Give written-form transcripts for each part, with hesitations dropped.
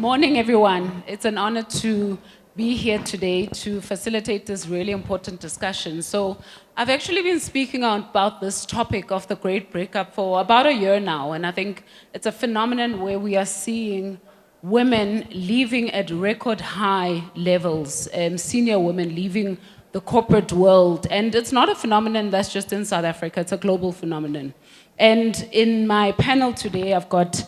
Morning, everyone. It's an honor to be here today to facilitate this really important discussion. So I've actually been speaking about this topic of the Great Breakup for about a year now, and I think it's a phenomenon where we are seeing women leaving at record high levels, senior women leaving the corporate world. And it's not a phenomenon that's just in South Africa, it's a global phenomenon. And in my panel today, I've got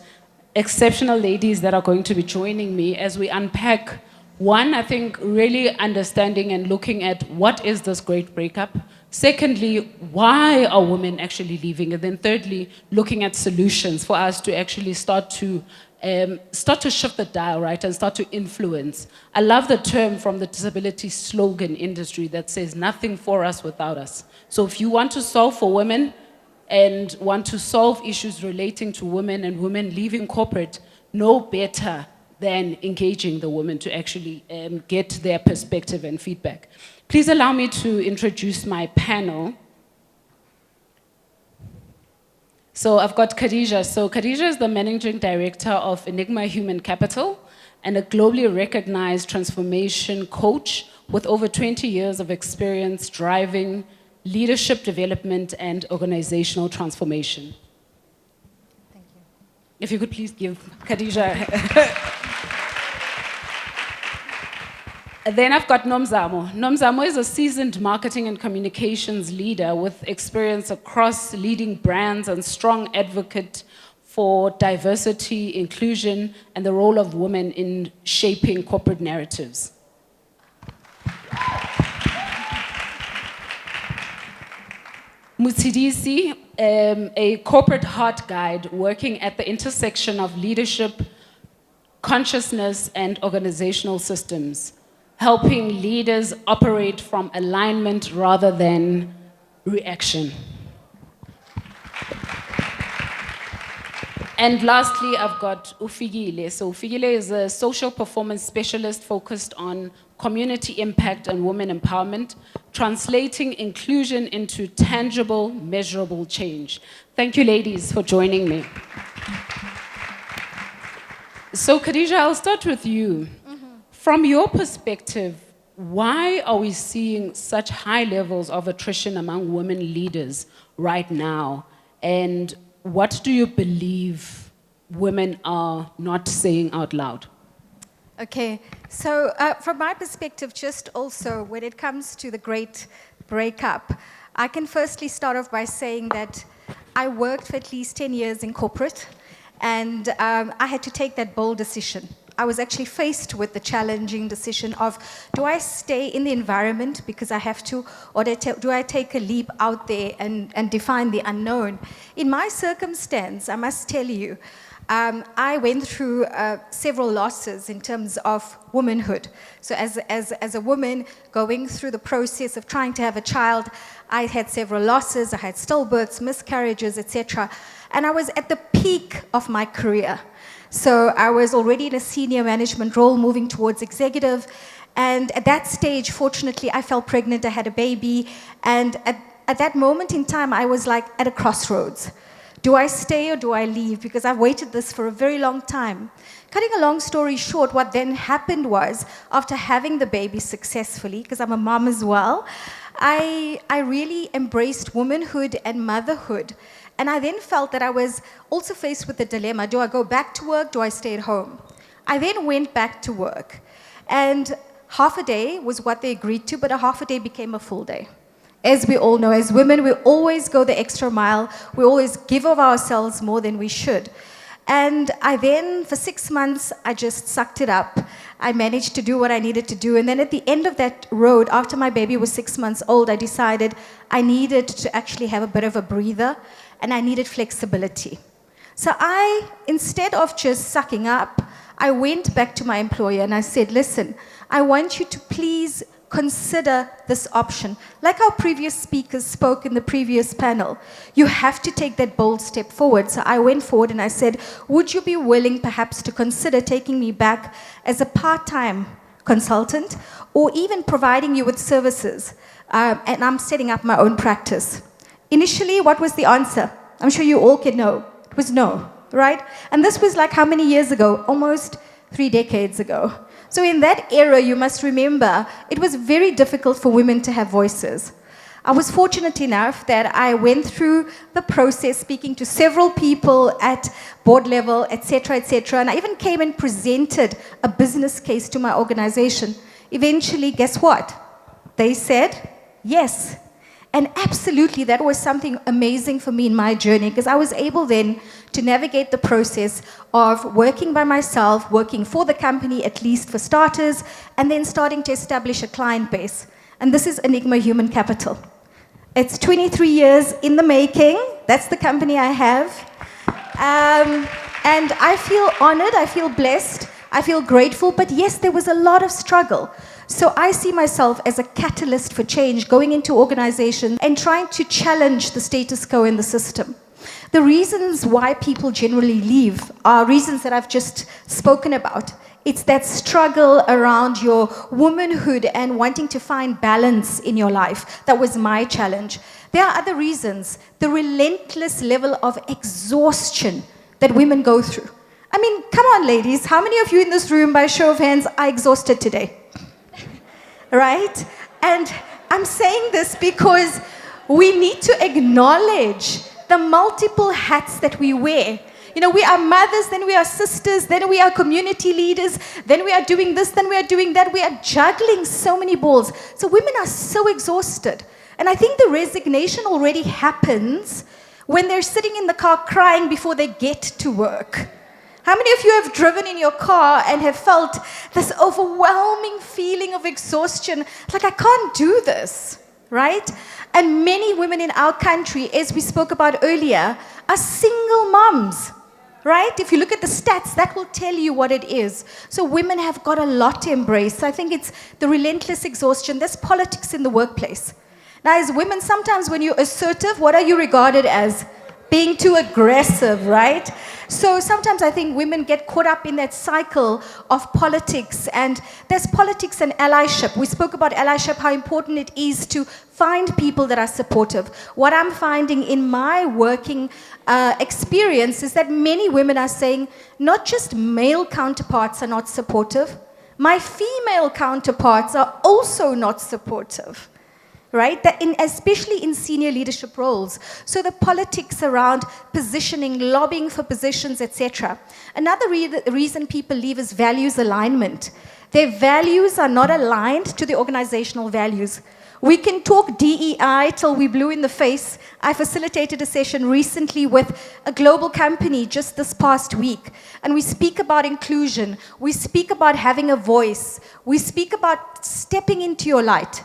exceptional ladies that are going to be joining me as we unpack, one, I think, really understanding and looking at what is this great breakup. Secondly, why are women actually leaving? And then thirdly, looking at solutions for us to actually start to shift the dial, right, and start to influence. I love the term from the disability slogan industry that says nothing for us without us. So if you want to solve for women, and want to solve issues relating to women and women leaving corporate, no better than engaging the women to actually get their perspective and feedback. Please allow me to introduce my panel. So I've got Khadija. So Khadija is the Managing Director of Enigma Human Capital and a globally recognized transformation coach with over 20 years of experience driving leadership development and organizational transformation. Thank you. If you could please give Khadija. Then I've got Nomzamo. Nomzamo is a seasoned marketing and communications leader with experience across leading brands and strong advocate for diversity, inclusion, and the role of women in shaping corporate narratives. Mutsidisi, a corporate heart guide working at the intersection of leadership, consciousness, and organizational systems, helping leaders operate from alignment rather than reaction. And lastly, I've got Ufigile. So Ufigile is a social performance specialist focused on community impact and women empowerment, translating inclusion into tangible, measurable change. Thank you, ladies, for joining me. So Khadija, I'll start with you. From your perspective, why are we seeing such high levels of attrition among women leaders right now? And what do you believe women are not saying out loud? Okay, so from my perspective, just also when it comes to the great breakup, I can firstly start off by saying that I worked for at least 10 years in corporate, and I had to take that bold decision. I was actually faced with the challenging decision of, do I stay in the environment because I have to, or do I take a leap out there and define the unknown? In my circumstance, I must tell you, I went through several losses in terms of womanhood. So as a woman going through the process of trying to have a child, I had several losses. I had stillbirths, miscarriages, etc. And I was at the peak of my career. So I was already in a senior management role, moving towards executive. And at that stage, fortunately, I fell pregnant. I had a baby. And at that moment in time, I was like at a crossroads. Do I stay or do I leave? Because I've waited this for a very long time. Cutting a long story short, what then happened was, after having the baby successfully, because I'm a mom as well, I really embraced womanhood and motherhood. And I then felt that I was also faced with the dilemma, do I go back to work, do I stay at home? I then went back to work. And half a day was what they agreed to, but a half a day became a full day. As we all know, as women, we always go the extra mile. We always give of ourselves more than we should. And I then, for 6 months, I just sucked it up. I managed to do what I needed to do. And then at the end of that road, after my baby was 6 months old, I decided I needed to actually have a bit of a breather, and I needed flexibility. So I, instead of just sucking up, I went back to my employer and I said, listen, I want you to please consider this option. Like our previous speakers spoke in the previous panel, you have to take that bold step forward. So I went forward and I said, would you be willing perhaps to consider taking me back as a part-time consultant, or even providing you with services? And I'm setting up my own practice. Initially, what was the answer? I'm sure you all can know. It was no, right? And this was like how many years ago? Almost 3 decades ago. So in that era, you must remember, it was very difficult for women to have voices. I was fortunate enough that I went through the process speaking to several people at board level, etc., etc., and I even came and presented a business case to my organization. Eventually, guess what? They said yes. And absolutely, that was something amazing for me in my journey, because I was able then to navigate the process of working by myself, working for the company, at least for starters, and then starting to establish a client base. And this is Enigma Human Capital. It's 23 years in the making. That's the company I have. And I feel honored, I feel blessed, I feel grateful, but yes, there was a lot of struggle. So I see myself as a catalyst for change, going into organizations and trying to challenge the status quo in the system. The reasons why people generally leave are reasons that I've just spoken about. It's that struggle around your womanhood and wanting to find balance in your life. That was my challenge. There are other reasons. The relentless level of exhaustion that women go through. I mean, come on, ladies. How many of you in this room, by show of hands, are exhausted today? Right? And I'm saying this because we need to acknowledge the multiple hats that we wear. You know, we are mothers, then we are sisters, then we are community leaders, then we are doing this, then we are doing that. We are juggling so many balls. So women are so exhausted. And I think the resignation already happens when they're sitting in the car crying before they get to work. How many of you have driven in your car and have felt this overwhelming feeling of exhaustion? Like, I can't do this, right? And many women in our country, as we spoke about earlier, are single moms. Right? If you look at the stats, that will tell you what it is. So women have got a lot to embrace. So I think it's the relentless exhaustion. There's politics in the workplace. Now, as women, sometimes when you're assertive, what are you regarded as? Being too aggressive, right? So sometimes I think women get caught up in that cycle of politics, and there's politics and allyship. We spoke about allyship, how important it is to find people that are supportive. What I'm finding in my working experience is that many women are saying, not just male counterparts are not supportive, my female counterparts are also not supportive. Right? Especially in senior leadership roles. So the politics around positioning, lobbying for positions, etc. Another reason people leave is values alignment. Their values are not aligned to the organizational values. We can talk DEI till we blue in the face. I facilitated a session recently with a global company just this past week. And we speak about inclusion. We speak about having a voice. We speak about stepping into your light.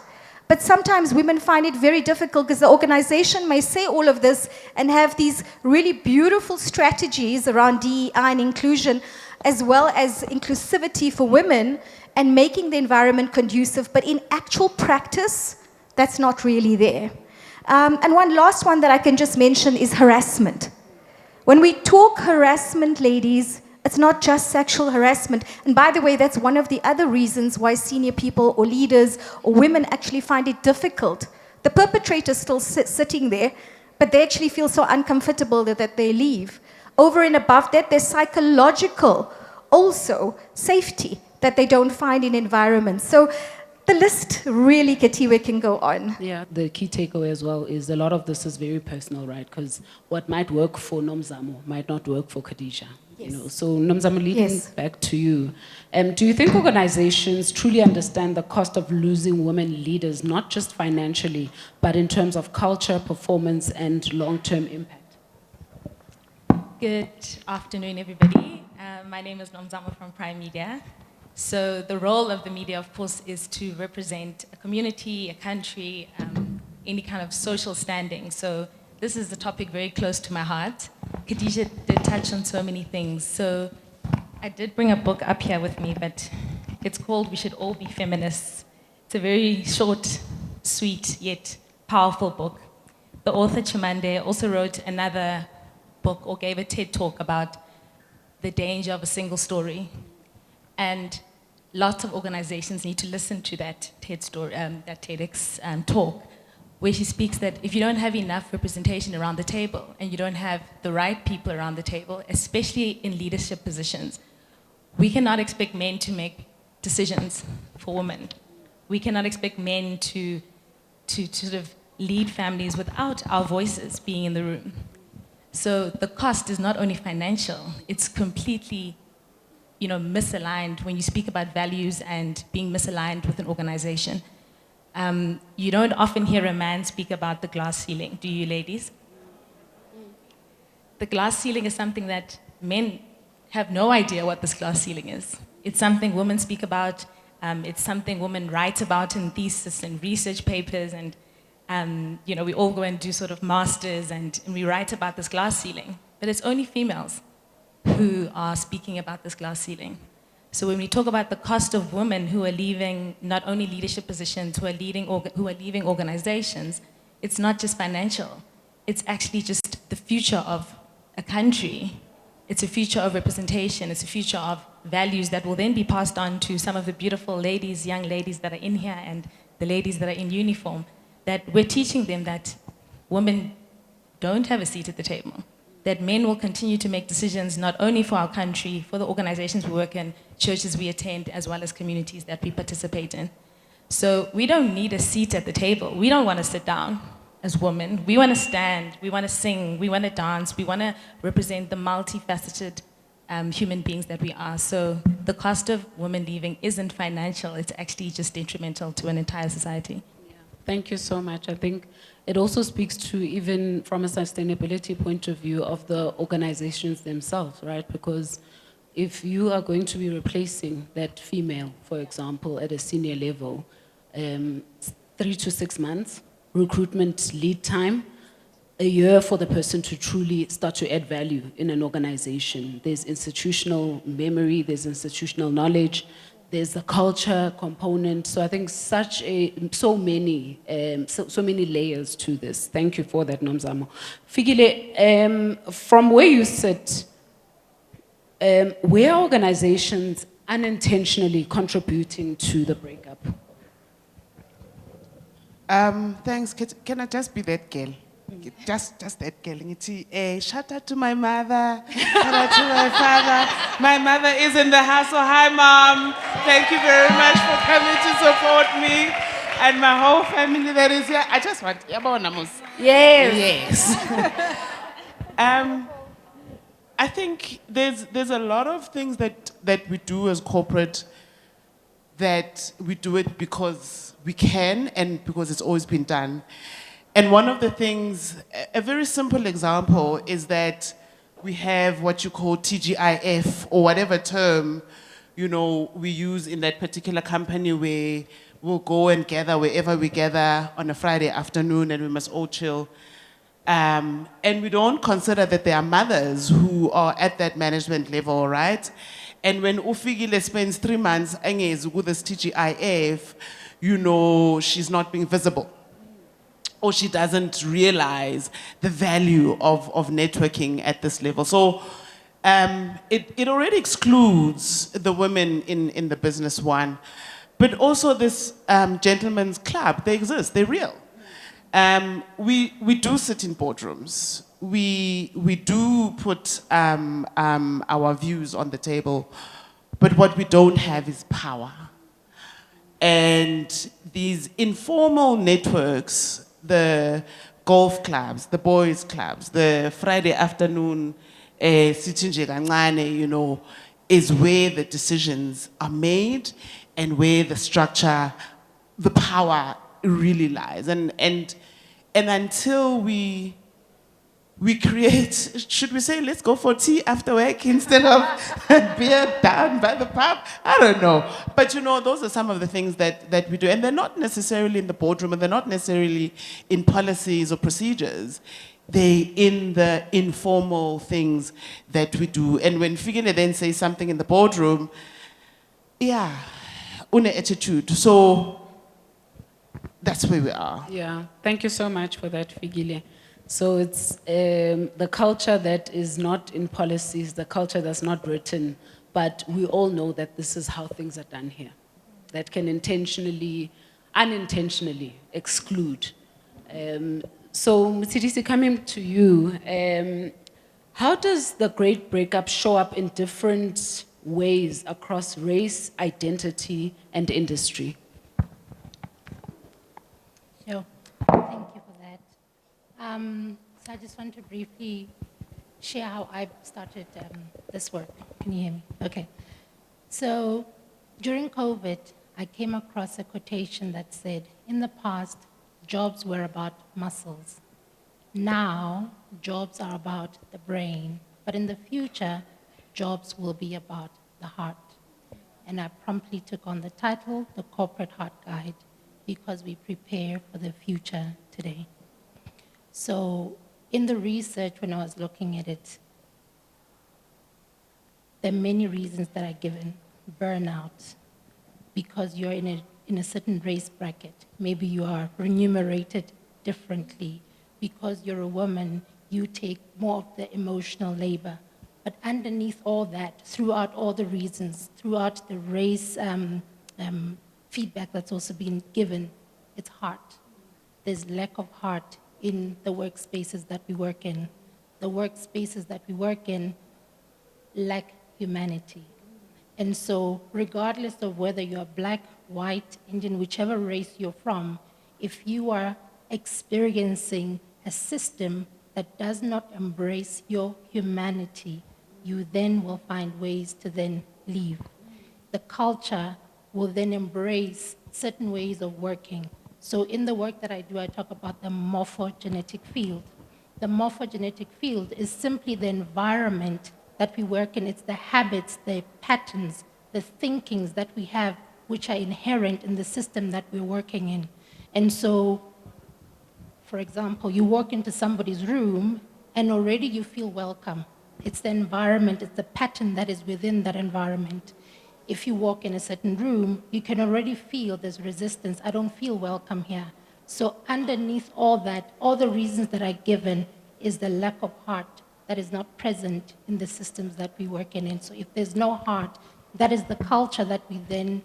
But sometimes women find it very difficult because the organization may say all of this and have these really beautiful strategies around DEI and inclusion, as well as inclusivity for women and making the environment conducive. But in actual practice, that's not really there. And one last one that I can just mention is harassment. When we talk harassment, ladies, it's not just sexual harassment. And by the way, that's one of the other reasons why senior people or leaders or women actually find it difficult. The perpetrator's still sitting there, but they actually feel so uncomfortable that they leave. Over and above that, there's psychological, also safety that they don't find in environments. So the list really, Katiwe, can go on. Yeah, the key takeaway as well is a lot of this is very personal, right? Because what might work for Nomzamo might not work for Khadija. Yes. You know, so Nomzamo, leading Yes. back to you, do you think organizations truly understand the cost of losing women leaders, not just financially, but in terms of culture, performance, and long-term impact? Good afternoon, everybody. My name is Nomzamo from Prime Media. So the role of the media, of course, is to represent a community, a country, any kind of social standing. So this is a topic very close to my heart. Khadija did touch on so many things. So I did bring a book up here with me, but it's called We Should All Be Feminists. It's a very short, sweet, yet powerful book. The author, Chimande, also wrote another book or gave a TED talk about the danger of a single story. And lots of organizations need to listen to that TED story, that TEDx talk, where she speaks that if you don't have enough representation around the table and you don't have the right people around the table, especially in leadership positions, We cannot expect men to make decisions for women. We cannot expect men to sort of lead families without our voices being in the room. So the cost is not only financial, it's completely misaligned when you speak about values and being misaligned with an organization. You don't often hear a man speak about the glass ceiling, do you, ladies? The glass ceiling is something that men have no idea what this glass ceiling is. It's something women speak about. It's something women write about in thesis and research papers, and we all go and do sort of masters, and we write about this glass ceiling. But it's only females who are speaking about this glass ceiling. So when we talk about the cost of women who are leaving not only leadership positions, who are leaving organizations, it's not just financial. It's actually just the future of a country. It's a future of representation. It's a future of values that will then be passed on to some of the beautiful ladies, young ladies that are in here, and the ladies that are in uniform, that we're teaching them that women don't have a seat at the table, that men will continue to make decisions not only for our country, for the organizations we work in, churches we attend, as well as communities that we participate in. So we don't need a seat at the table. We don't want to sit down as women. We want to stand, we want to sing, we want to dance, we want to represent the multifaceted human beings that we are. So the cost of women leaving isn't financial, it's actually just detrimental to an entire society. Yeah. Thank you so much. I think it also speaks to, even from a sustainability point of view, of the organizations themselves, right? Because if you are going to be replacing that female, for example, at a senior level, 3 to 6 months, recruitment lead time, a year for the person to truly start to add value in an organization. There's institutional memory, there's institutional knowledge, there's the culture component. So I think so many layers to this. Thank you for that, Nomzamo. Figile, from where you sit, where are organizations unintentionally contributing to the breakup? Thanks. Can I just be that girl? Just that girl. Shout out to my mother. Shout out to my father. My mother is in the house. So hi, Mom. Thank you very much for coming to support me and my whole family that is here. I just want Yes. I think there's a lot of things that we do as corporate, that we do it because we can and because it's always been done. And one of the things, a very simple example, is that we have what you call TGIF, or whatever term, we use in that particular company, where we'll go and gather wherever we gather on a Friday afternoon, and we must all chill. And we don't consider that there are mothers who are at that management level, right? And when Ufigile spends 3 months with this TGIF, she's not being visible, or she doesn't realize the value of networking at this level. So it already excludes the women in the business one. But also this gentleman's club, they exist, they're real. We do sit in boardrooms. We do put our views on the table, but what we don't have is power. And these informal networks, the golf clubs, the boys clubs, the Friday afternoon sitting kancane, is where the decisions are made and where the structure, the power really lies. And until we create, should we say, let's go for tea after work instead of beer down by the pub? I don't know. But those are some of the things that we do. And they're not necessarily in the boardroom, and they're not necessarily in policies or procedures. They're in the informal things that we do. And when Figile then says something in the boardroom, yeah, une attitude. So that's where we are. Yeah, thank you so much for that, Figile. So it's the culture that is not in policies, the culture that's not written, but we all know that this is how things are done here, that can unintentionally exclude. So Mtsidisi, coming to you, how does the great breakup show up in different ways across race, identity, and industry? Sure. Thank you for that. So I just want to briefly share how I started this work. Can you hear me? Okay. So during COVID, I came across a quotation that said, in the past, jobs were about muscles. Now, jobs are about the brain. But in the future, jobs will be about the heart. And I promptly took on the title, The Corporate Heart Guide, because we prepare for the future today. So in the research, when I was looking at it, there are many reasons that are given. Burnout, because you're in a certain race bracket. Maybe you are remunerated differently. Because you're a woman, you take more of the emotional labor. But underneath all that, throughout all the reasons, throughout the race feedback that's also been given, it's heart. There's lack of heart in the workspaces that we work in. The workspaces that we work in lack humanity. And so regardless of whether you're black, white, Indian, whichever race you're from, if you are experiencing a system that does not embrace your humanity, you then will find ways to then leave. The culture will then embrace certain ways of working. So in the work that I do, I talk about the morphogenetic field. The morphogenetic field is simply the environment that we work in. It's the habits, the patterns, the thinkings that we have, which are inherent in the system that we're working in. And so, for example, you walk into somebody's room and already you feel welcome. It's the environment, it's the pattern that is within that environment. If you walk in a certain room, you can already feel there's resistance. I don't feel welcome here. So underneath all that, all the reasons that are given is the lack of heart that is not present in the systems that we work in. So if there's no heart, that is the culture that we then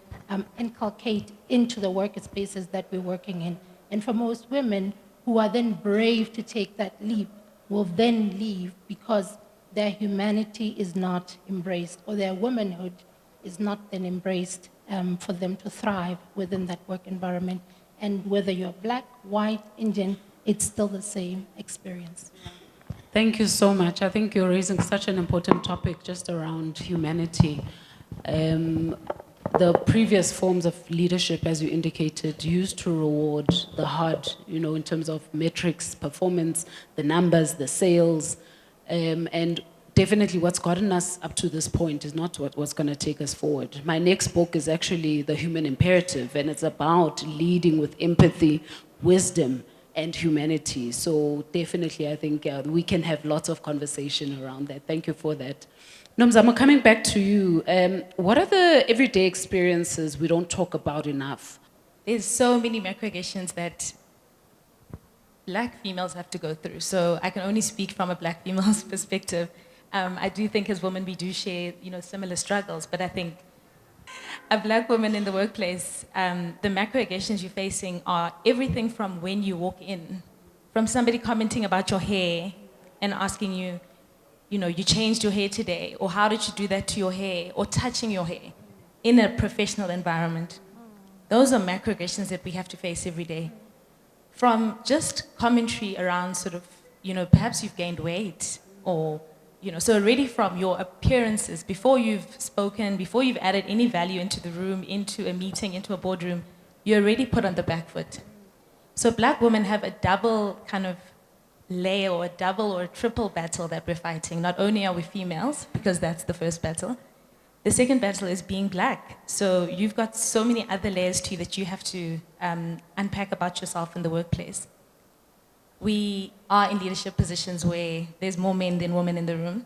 inculcate into the workspaces that we're working in. And for most women who are then brave to take that leap will then leave because their humanity is not embraced, or their womanhood is not then embraced for them to thrive within that work environment. And whether you're black, white, Indian, it's still the same experience. Thank you so much. I think you're raising such an important topic just around humanity. The previous forms of leadership, as you indicated, used to reward the hard, in terms of metrics, performance, the numbers, the sales, and definitely what's gotten us up to this point is not what's going to take us forward. My next book is actually The Human Imperative, and it's about leading with empathy, wisdom, and humanity. So definitely, I think we can have lots of conversation around that. Thank you for that. Nomzamo, coming back to you, what are the everyday experiences we don't talk about enough? There's so many macroaggressions that black females have to go through. So I can only speak from a black female's perspective. I do think as women we do share, similar struggles, but I think a black woman in the workplace, the macroaggressions you're facing are everything from when you walk in, from somebody commenting about your hair and asking you, you changed your hair today, or how did you do that to your hair, or touching your hair in a professional environment. Those are macroaggressions that we have to face every day. From just commentary around sort of, perhaps you've gained weight, or, so already from your appearances, before you've spoken, before you've added any value into the room, into a meeting, into a boardroom, you're already put on the back foot. So black women have a double kind of layer, or a double or a triple battle that we're fighting. Not only are we females, because that's the first battle, the second battle is being black. So you've got so many other layers to you that you have to unpack about yourself in the workplace. We are in leadership positions where there's more men than women in the room,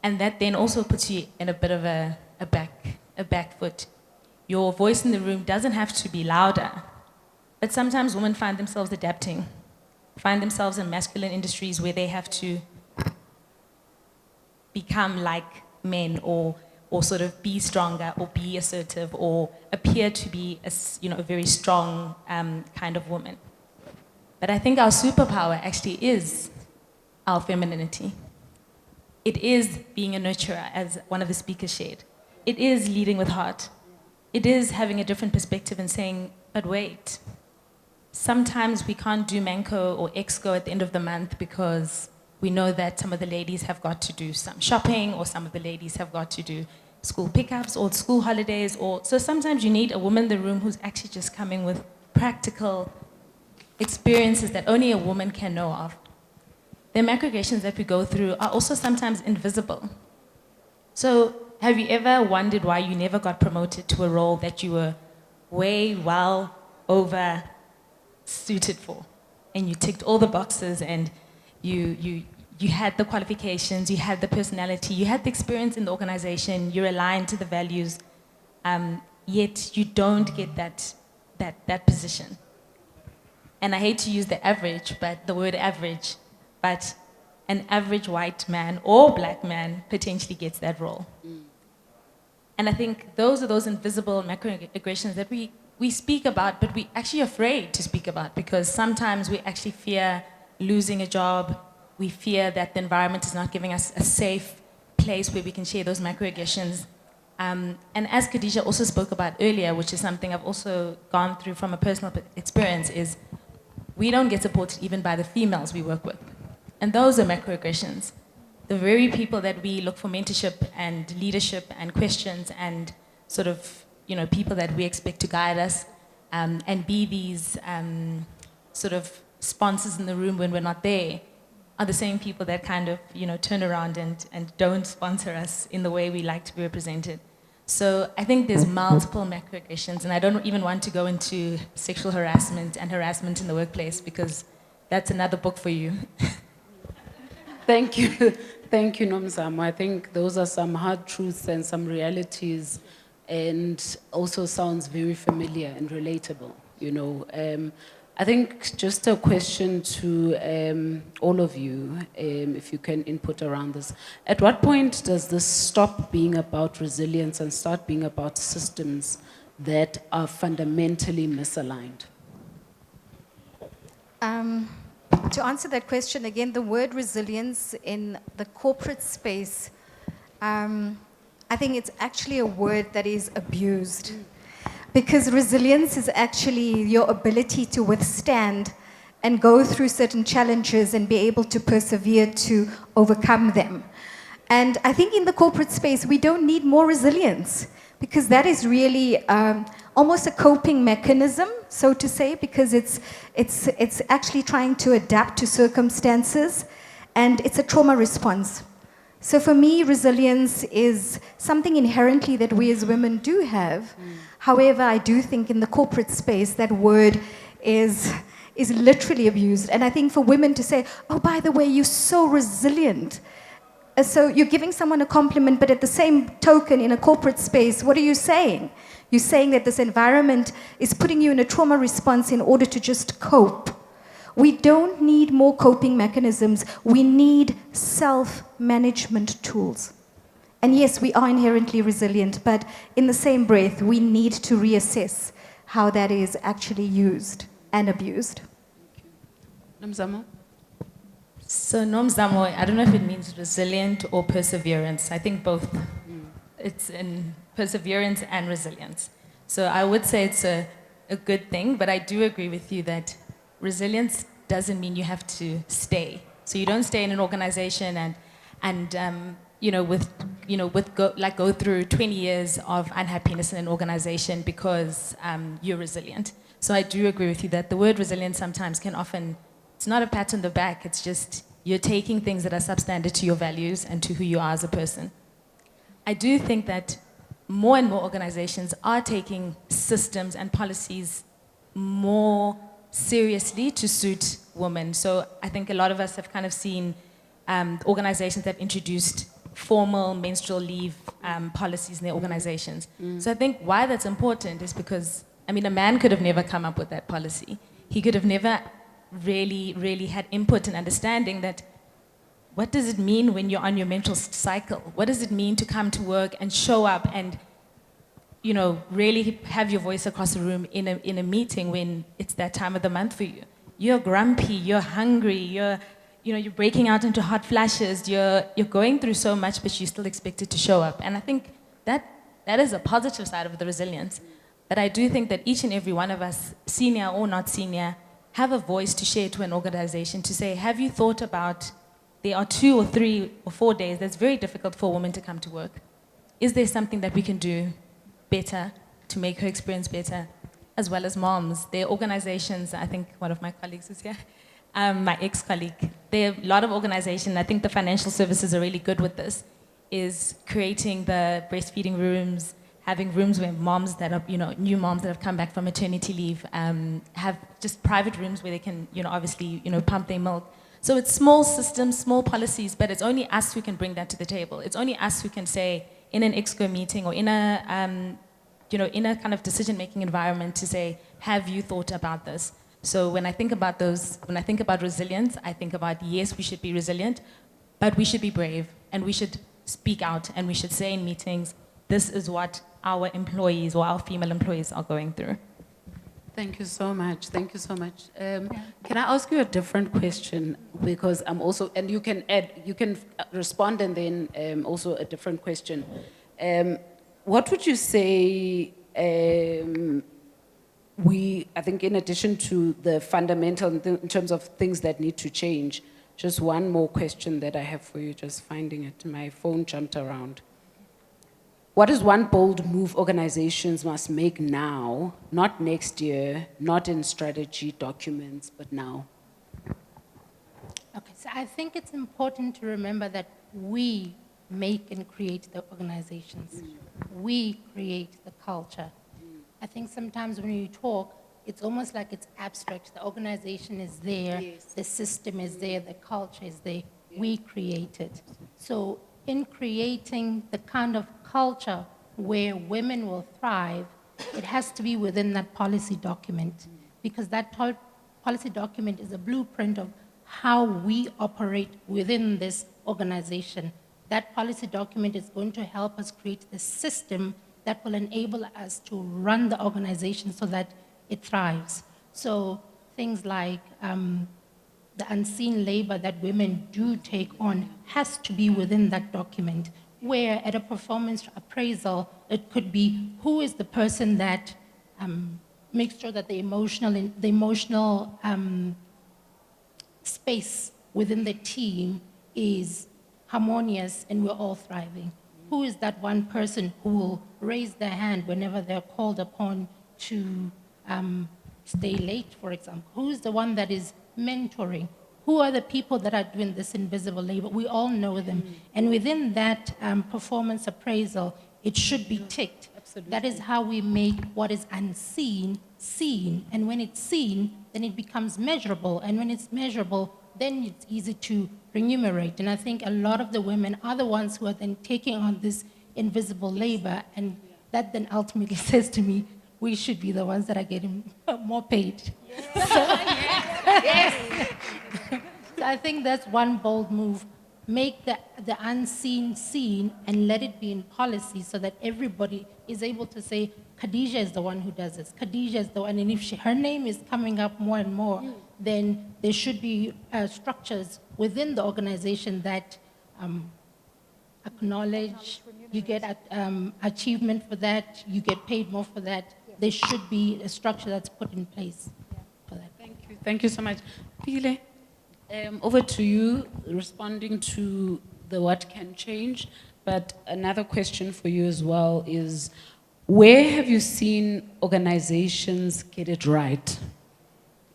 and that then also puts you in a bit of a back foot. Your voice in the room doesn't have to be louder, but sometimes women find themselves adapting, find themselves in masculine industries where they have to become like men, or sort of be stronger, or be assertive, or appear to be a very strong kind of woman. But I think our superpower actually is our femininity. It is being a nurturer, as one of the speakers shared. it is leading with heart. It is having a different perspective and saying, but wait, sometimes we can't do Manco or Exco at the end of the month because we know that some of the ladies have got to do some shopping, or some of the ladies have got to do school pickups or school holidays. So sometimes you need a woman in the room who's actually just coming with practical experiences that only a woman can know of. The macroaggressions that we go through are also sometimes invisible. So have you ever wondered why you never got promoted to a role that you were way well over suited for? And you ticked all the boxes, and you had the qualifications, you had the personality, you had the experience in the organization, you're aligned to the values, yet you don't get that position. And I hate to use the word average, but an average white man or black man potentially gets that role. And I think those are those invisible macroaggressions that we speak about, but we're actually afraid to speak about, because sometimes we actually fear losing a job. We fear that the environment is not giving us a safe place where we can share those macroaggressions. And as Khadija also spoke about earlier, which is something I've also gone through from a personal experience, is we don't get supported even by the females we work with. And those are macroaggressions. The very people that we look for mentorship and leadership and questions and sort of, people that we expect to guide us and be these sort of sponsors in the room when we're not there, are the same people that kind of, turn around and don't sponsor us in the way we like to be represented. So I think there's multiple macroaggressions, and I don't even want to go into sexual harassment and harassment in the workplace, because that's another book for you. Thank you. Thank you, Nomzamo. I think those are some hard truths and some realities, and also sounds very familiar and relatable, I think just a question to all of you, if you can input around this. At what point does this stop being about resilience and start being about systems that are fundamentally misaligned? To answer that question, again, the word resilience in the corporate space, I think it's actually a word that is abused. Because resilience is actually your ability to withstand and go through certain challenges and be able to persevere to overcome them. And I think in the corporate space, we don't need more resilience, because that is really almost a coping mechanism, so to say, because it's actually trying to adapt to circumstances, and it's a trauma response. So for me, resilience is something inherently that we as women do have. However, I do think in the corporate space, that word is literally abused. And I think for women to say, oh, by the way, you're so resilient. So you're giving someone a compliment, but at the same token, in a corporate space, what are you saying? You're saying that this environment is putting you in a trauma response in order to just cope. We don't need more coping mechanisms. We need self-management tools. And yes, we are inherently resilient, but in the same breath, we need to reassess how that is actually used and abused. Nomzamo? So Nomzamo, I don't know if it means resilient or perseverance. I think both. It's in perseverance and resilience. So I would say it's a good thing, but I do agree with you that resilience doesn't mean you have to stay. So you don't stay in an organization and go through 20 years of unhappiness in an organization because you're resilient. So I do agree with you that the word resilience sometimes can often, it's not a pat on the back, it's just you're taking things that are substandard to your values and to who you are as a person. I do think that more and more organizations are taking systems and policies more seriously to suit women. So I think a lot of us have kind of seen organizations that have introduced formal menstrual leave policies in their organizations. So I think why that's important is because, a man could have never come up with that policy. He could have never really had input and understanding that what does it mean when you're on your menstrual cycle? What does it mean to come to work and show up and, really have your voice across the room in a meeting when it's that time of the month for you? You're grumpy, you're hungry, you're breaking out into hot flashes, you're going through so much, but you're still expected to show up. And I think that That is a positive side of the resilience. But I do think that each and every one of us, senior or not senior, have a voice to share to an organization to say, have you thought about, there are 2 or 3 or 4 days that's very difficult for a woman to come to work. Is there something that we can do better to make her experience better? As well as moms, there are organizations, I think one of my colleagues is here, my ex-colleague, there are a lot of organizations, I think the financial services are really good with this, is creating the breastfeeding rooms, having rooms where moms that are, new moms that have come back from maternity leave, have just private rooms where they can, obviously, pump their milk. So it's small systems, small policies, but it's only us who can bring that to the table. It's only us who can say in an exco meeting or in a, in a kind of decision-making environment to say, have you thought about this? So when I think about resilience, I think about, yes, we should be resilient, but we should be brave and we should speak out and we should say in meetings, this is what our employees or our female employees are going through. Thank you so much. Thank you so much. Can I ask you a different question? Because I'm also, and you can add, you can respond and then also a different question. What would you say, I think in addition to the fundamental, in terms of things that need to change, just one more question that I have for you, just finding it, my phone jumped around. What is one bold move organizations must make now, not next year, not in strategy documents, but now? Okay, so I think it's important to remember that we make and create the organizations. We create the culture. I think sometimes when you talk, it's almost like it's abstract. The organization is there, the system is there, the culture is there. We create it. So in creating the kind of culture where women will thrive, it has to be within that policy document, because that policy document is a blueprint of how we operate within this organization. That policy document is going to help us create the system that will enable us to run the organization so that it thrives. So things like the unseen labor that women do take on has to be within that document, where at a performance appraisal, it could be who is the person that makes sure that the emotional space within the team is harmonious and we're all thriving. Who is that one person who will raise their hand whenever they're called upon to stay late, for example? Who's the one that is mentoring? Who are the people that are doing this invisible labor? We all know them. And within that performance appraisal, it should be ticked. Absolutely. That is how we make what is unseen, seen. And when it's seen, then it becomes measurable. And when it's measurable, then it's easy to remunerate. And I think a lot of the women are the ones who are then taking on this invisible labor. And that then ultimately says to me, we should be the ones that are getting more paid. Yes. So I think that's one bold move. Make the unseen seen and let it be in policy so that everybody is able to say, Khadija is the one who does this. Khadija is the one, and if her name is coming up more and more, then there should be structures within the organization that acknowledge, you get achievement for that, you get paid more for that. There should be a structure that's put in place for that. Thank you. Thank you so much. Pile, over to you, responding to the what can change. But another question for you as well is, where have you seen organizations get it right?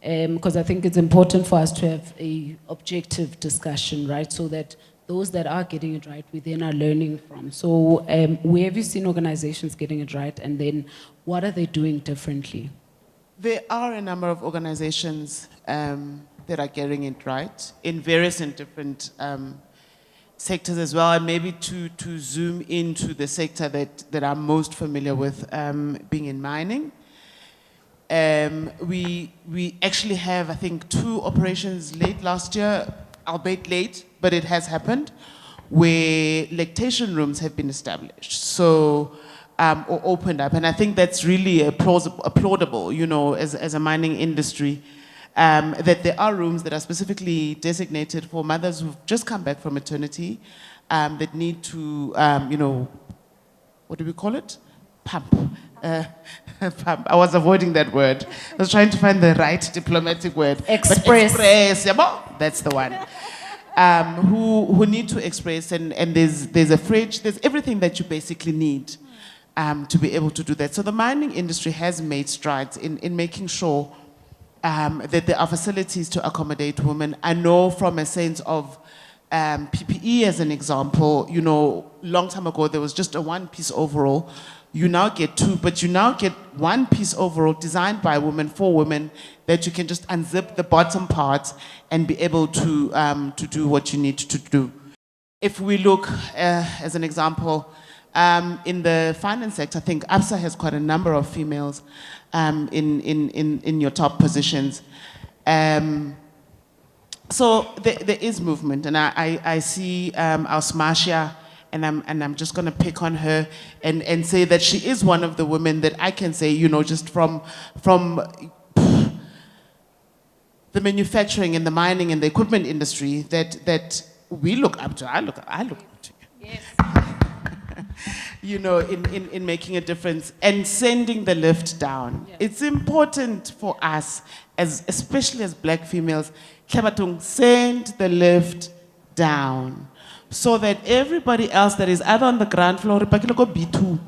Because I think it's important for us to have an objective discussion, right? So that those that are getting it right, we then are learning from. So where have you seen organizations getting it right? And then what are they doing differently? There are a number of organizations that are getting it right in various and different sectors as well. And maybe to zoom into the sector that I'm most familiar with, being in mining. We actually have, I think, 2 operations late last year, albeit late, but it has happened, where lactation rooms have been established. So, or opened up. And I think that's really applaudable, you know, as a mining industry, that there are rooms that are specifically designated for mothers who've just come back from maternity, that need to, you know, what do we call it? Pump. Pump. I was avoiding that word. I was trying to find the right diplomatic word. But express, yabo, that's the one. Who need to express, and there's a fridge, there's everything that you basically need to be able to do that. So the mining industry has made strides in making sure that there are facilities to accommodate women. I know from a sense of PPE as an example, you know, long time ago there was just a one-piece overall. You now get two, but you now get one-piece overall designed by women for women that you can just unzip the bottom part and be able to do what you need to do. If we look, as an example, in the finance sector, I think ABSA has quite a number of females in your top positions. So there is movement, and I see our Smasha, and I'm just going to pick on her and say that she is one of the women that I can say, you know, just from the manufacturing and the mining and the equipment industry that we look up to. I look up to you. Yes. You know, in making a difference and sending the lift down. Yeah. It's important for us, especially as black females, send the lift down so that everybody else that is either on the ground floor, B2,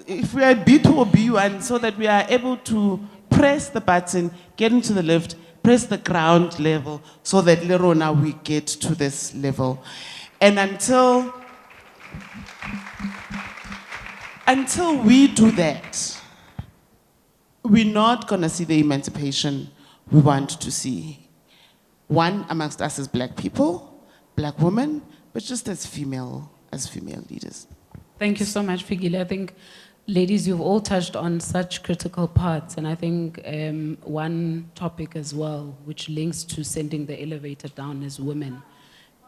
if we are B2 or B1, so that we are able to press the button, get into the lift, press the ground level, so that later on we get to this level. And until we do that, we're not going to see the emancipation we want to see. One, amongst us as black people, black women, but just as female leaders. Thank you so much, Figile. I think, ladies, you've all touched on such critical parts, and I think one topic as well, which links to sending the elevator down as women,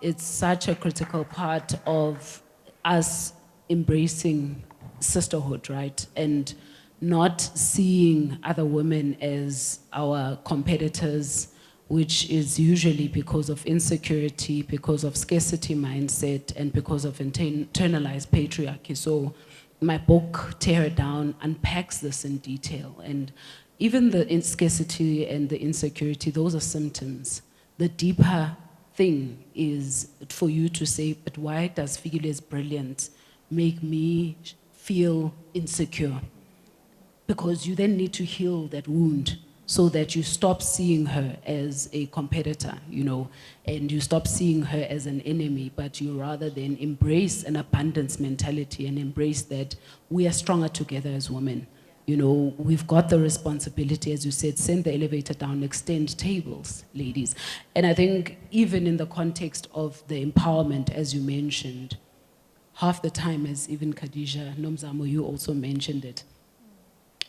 it's such a critical part of us embracing sisterhood, right? And not seeing other women as our competitors, which is usually because of insecurity, because of scarcity mindset, and because of internalized patriarchy. So my book, Tear It Down, unpacks this in detail. And even the scarcity and the insecurity, those are symptoms. The deeper thing is for you to say, but why does Figile's brilliance make me feel insecure? Because you then need to heal that wound so that you stop seeing her as a competitor, you know, and you stop seeing her as an enemy, but you rather then embrace an abundance mentality and embrace that we are stronger together as women. You know, we've got the responsibility, as you said, send the elevator down, extend tables, ladies. And I think even in the context of the empowerment, as you mentioned, half the time, as even Khadija Nomzamo, you also mentioned it,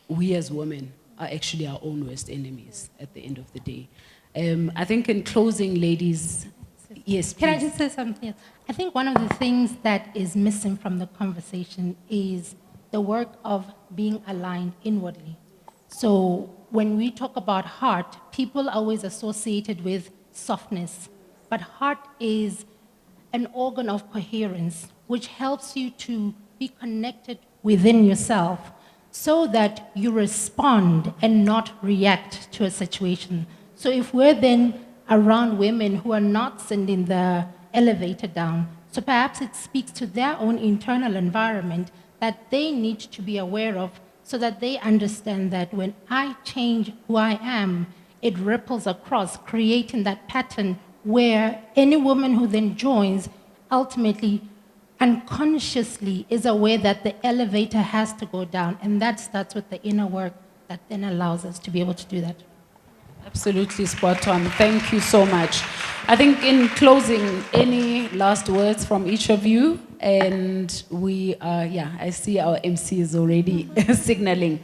we as women are actually our own worst enemies at the end of the day. I think in closing, ladies, yes, please. Can I just say something else? I think one of the things that is missing from the conversation is the work of being aligned inwardly. So when we talk about heart, people are always associated with softness, but heart is an organ of coherence, which helps you to be connected within yourself so that you respond and not react to a situation. So if we're then around women who are not sending the elevator down, so perhaps it speaks to their own internal environment that they need to be aware of so that they understand that when I change who I am, it ripples across, creating that pattern where any woman who then joins ultimately unconsciously is aware that the elevator has to go down, and that starts with the inner work that then allows us to be able to do that. Absolutely spot on. Thank you so much. I think in closing, any last words from each of you? And we are, I see our MC is already signaling.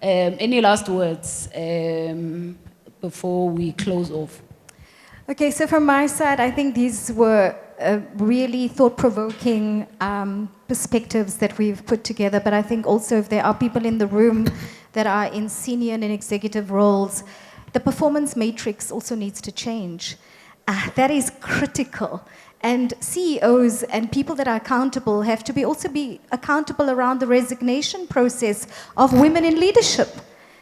Any last words before we close off? Okay, so from my side, I think these were really thought-provoking perspectives that we've put together, but I think also if there are people in the room that are in senior and executive roles, the performance matrix also needs to change. That is critical. And CEOs and people that are accountable have to also be accountable around the resignation process of women in leadership.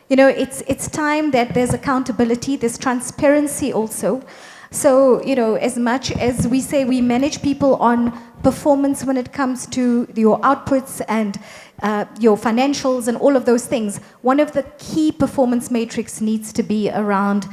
You know, it's time that there's accountability, there's transparency also. So, you know, as much as we say we manage people on performance when it comes to your outputs and your financials and all of those things, one of the key performance matrix needs to be around,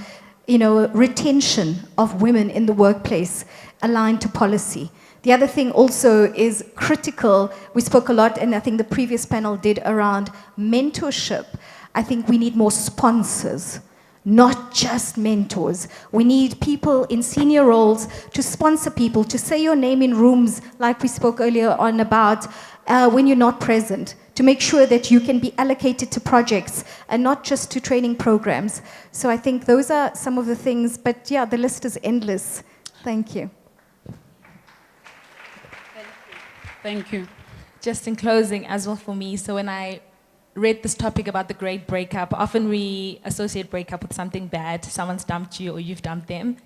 you know, retention of women in the workplace aligned to policy. The other thing also is critical. We spoke a lot, and I think the previous panel did, around mentorship. I think we need more sponsors, not just mentors. We need people in senior roles to sponsor people, to say your name in rooms, like we spoke earlier on about when you're not present, to make sure that you can be allocated to projects and not just to training programs. So I think those are some of the things, but yeah, the list is endless. Thank you. Thank you. Just in closing as well for me, so when I read this topic about the great breakup, often we associate breakup with something bad, someone's dumped you or you've dumped them.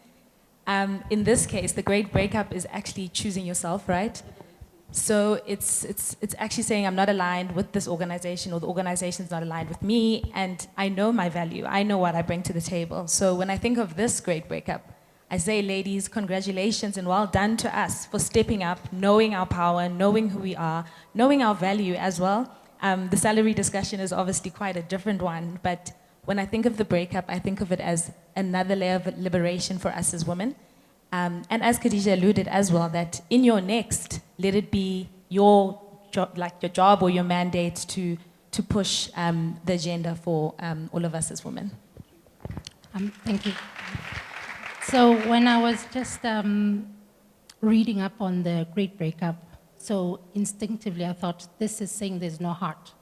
In this case, the great breakup is actually choosing yourself, right? So it's actually saying I'm not aligned with this organization, or the organization's not aligned with me, and I know my value, I know what I bring to the table. So when I think of this great breakup, I say, ladies, congratulations and well done to us for stepping up, knowing our power, knowing who we are, knowing our value as well. The salary discussion is obviously quite a different one, but when I think of the breakup, I think of it as another layer of liberation for us as women. And as Khadija alluded as well, that in your next, let it be your job, like your job or your mandate to push the agenda for all of us as women. Thank you. So when I was just reading up on the great breakup, so instinctively I thought, this is saying there's no heart.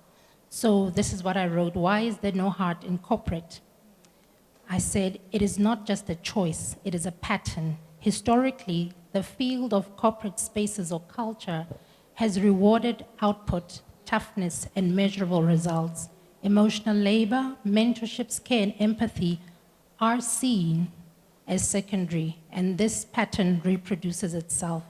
So this is what I wrote: why is there no heart in corporate? I said, it is not just a choice, it is a pattern. Historically, the field of corporate spaces or culture has rewarded output, toughness, and measurable results. Emotional labor, mentorships, care, and empathy are seen as secondary, and this pattern reproduces itself.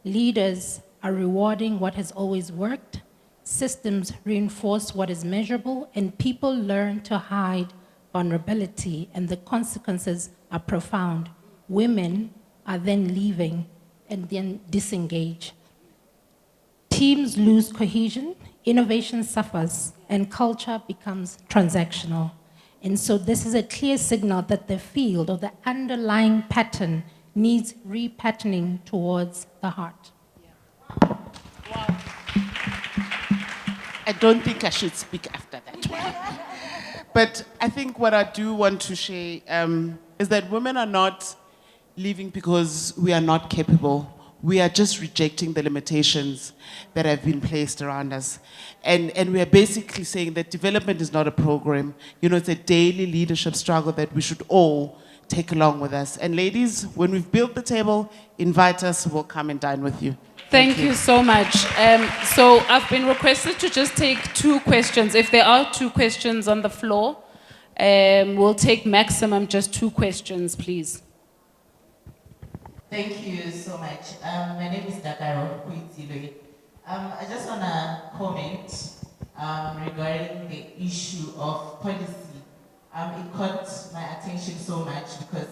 Leaders are rewarding what has always worked, systems reinforce what is measurable, and people learn to hide vulnerability, and the consequences are profound. Women are then leaving and then disengage. Teams lose cohesion, innovation suffers, and culture becomes transactional. And so this is a clear signal that the field or the underlying pattern needs repatterning towards the heart. Wow. I don't think I should speak after that one. But I think what I do want to share is that women are not leaving because we are not capable. We are just rejecting the limitations that have been placed around us. And we are basically saying that development is not a program. You know, it's a daily leadership struggle that we should all take along with us. And ladies, when we've built the table, invite us, we'll come and dine with you. Thank you so much. So I've been requested to just take 2 questions. If there are 2 questions on the floor, we'll take maximum just 2 questions, please. Thank you so much. My name is Dakaro Kuitilwe. I just want to comment regarding the issue of policy. It caught my attention so much because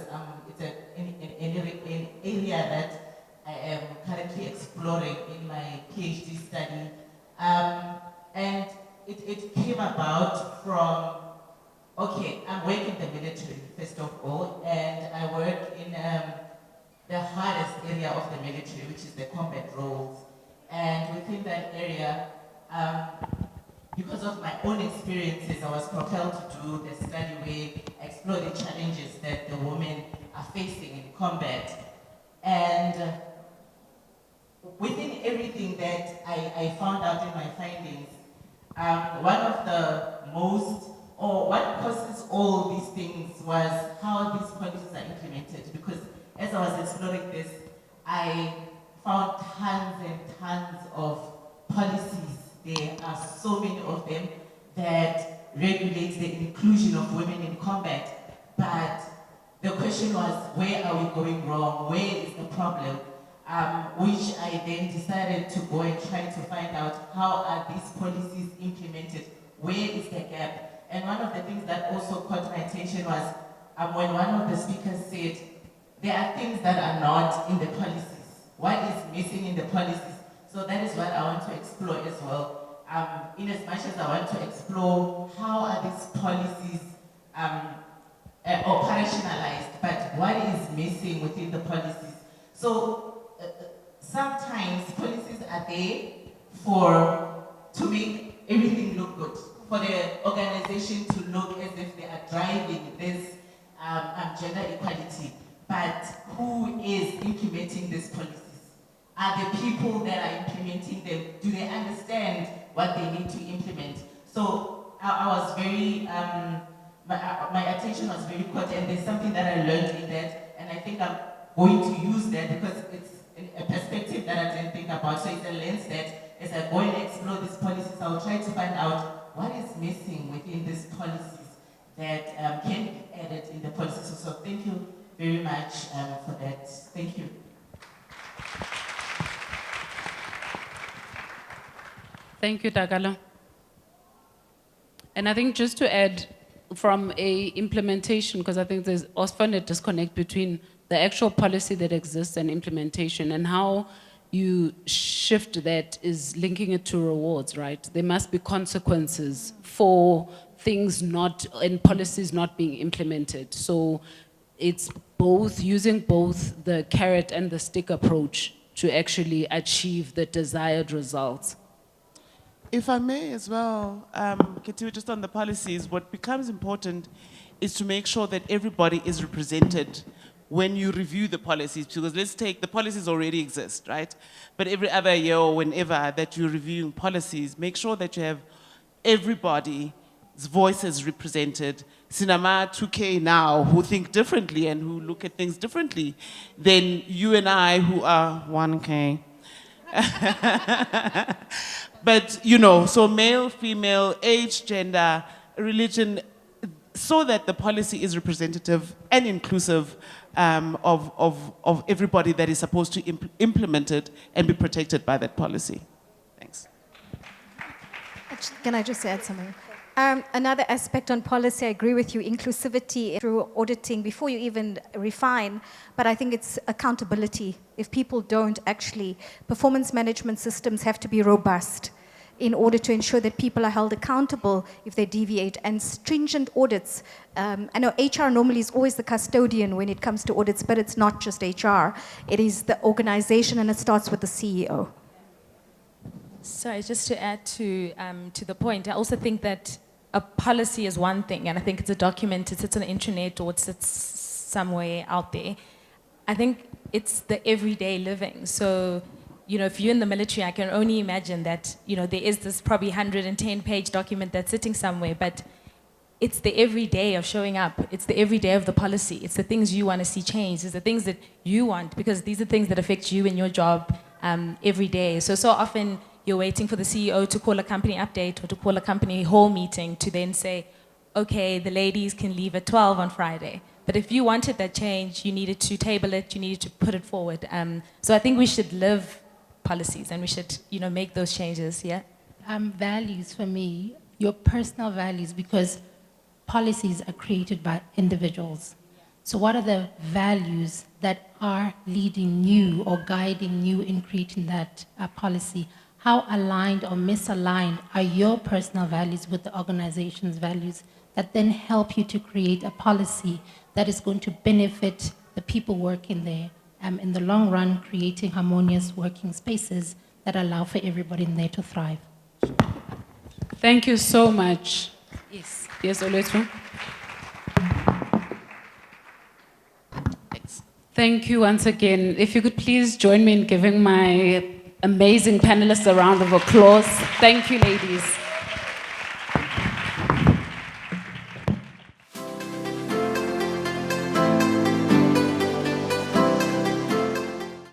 it's an area that I am currently exploring in my PhD study. And it came about from, okay, I'm working in the military, first of all, and I work in the hardest area of the military, which is the combat roles. And within that area, because of my own experiences, I was propelled to do the study where I explore the challenges that the women are facing in combat. And within everything that I found out in my findings, one of the most, or what causes all these things was how these policies are implemented. Because as I was exploring this, I found tons and tons of policies. There are so many of them that regulate the inclusion of women in combat. But the question was, where are we going wrong? Where is the problem? which I then decided to go and try to find out how are these policies implemented, where is the gap. And one of the things that also caught my attention was when one of the speakers said, there are things that are not in the policies. What is missing in the policies? So that is what I want to explore as well. In as much as I want to explore how are these policies operationalized, but what is missing within the policies. So sometimes policies are there to make everything look good, for the organization to look as if they are driving this gender equality. But who is implementing these policies? Are the people that are implementing them, do they understand what they need to implement? So I was very, my attention was very caught, and there's something that I learned in that, and I think I'm going to use that because it's a perspective that I didn't think about. So it's a lens that as I go and explore these policies, I'll try to find out what is missing within these policies that can be added in the policies. So thank you very much for that. Thank you. Thank you, Dagala. And I think just to add from a implementation, because I think there's often a disconnect between the actual policy that exists and implementation, and how you shift that is linking it to rewards, right? There must be consequences for things not, and policies not being implemented. So it's both, using both the carrot and the stick approach to actually achieve the desired results. If I may as well, Ketiwe, just on the policies, what becomes important is to make sure that everybody is represented when you review the policies, because let's take, the policies already exist, right? But every other year or whenever that you're reviewing policies, make sure that you have everybody's voices represented. Sinama 2K now, who think differently and who look at things differently than you and I, who are 1K. But, you know, so male, female, age, gender, religion, so that the policy is representative and inclusive of everybody that is supposed to implement it and be protected by that policy. Thanks. Can I just add something? Another aspect on policy, I agree with you, inclusivity through auditing before you even refine, but I think it's accountability. If people don't actually, performance management systems have to be robust in order to ensure that people are held accountable if they deviate, and stringent audits. I know HR normally is always the custodian when it comes to audits, but it's not just HR. It is the organization, and it starts with the CEO. Sorry, just to add to the point, I also think that a policy is one thing, and I think it's a document, it sits on the intranet or it sits somewhere out there. I think it's the everyday living. So, you know, if you're in the military, I can only imagine that, you know, there is this probably 110-page document that's sitting somewhere, but it's the everyday of showing up. It's the everyday of the policy. It's the things you want to see change. It's the things that you want, because these are things that affect you and your job every day. So often, you're waiting for the CEO to call a company update or to call a company hall meeting to then say, okay, the ladies can leave at 12 on Friday. But if you wanted that change, you needed to table it, you needed to put it forward. So I think we should live policies and we should, you know, make those changes, yeah? Values for me, your personal values, because policies are created by individuals. So what are the values that are leading you or guiding you in creating that policy? How aligned or misaligned are your personal values with the organization's values that then help you to create a policy that is going to benefit the people working there, in the long run, creating harmonious working spaces that allow for everybody in there to thrive? Thank you so much. Yes. Yes, Oletu. Thank you once again. If you could please join me in giving my amazing panelists a round of applause. Thank you, ladies.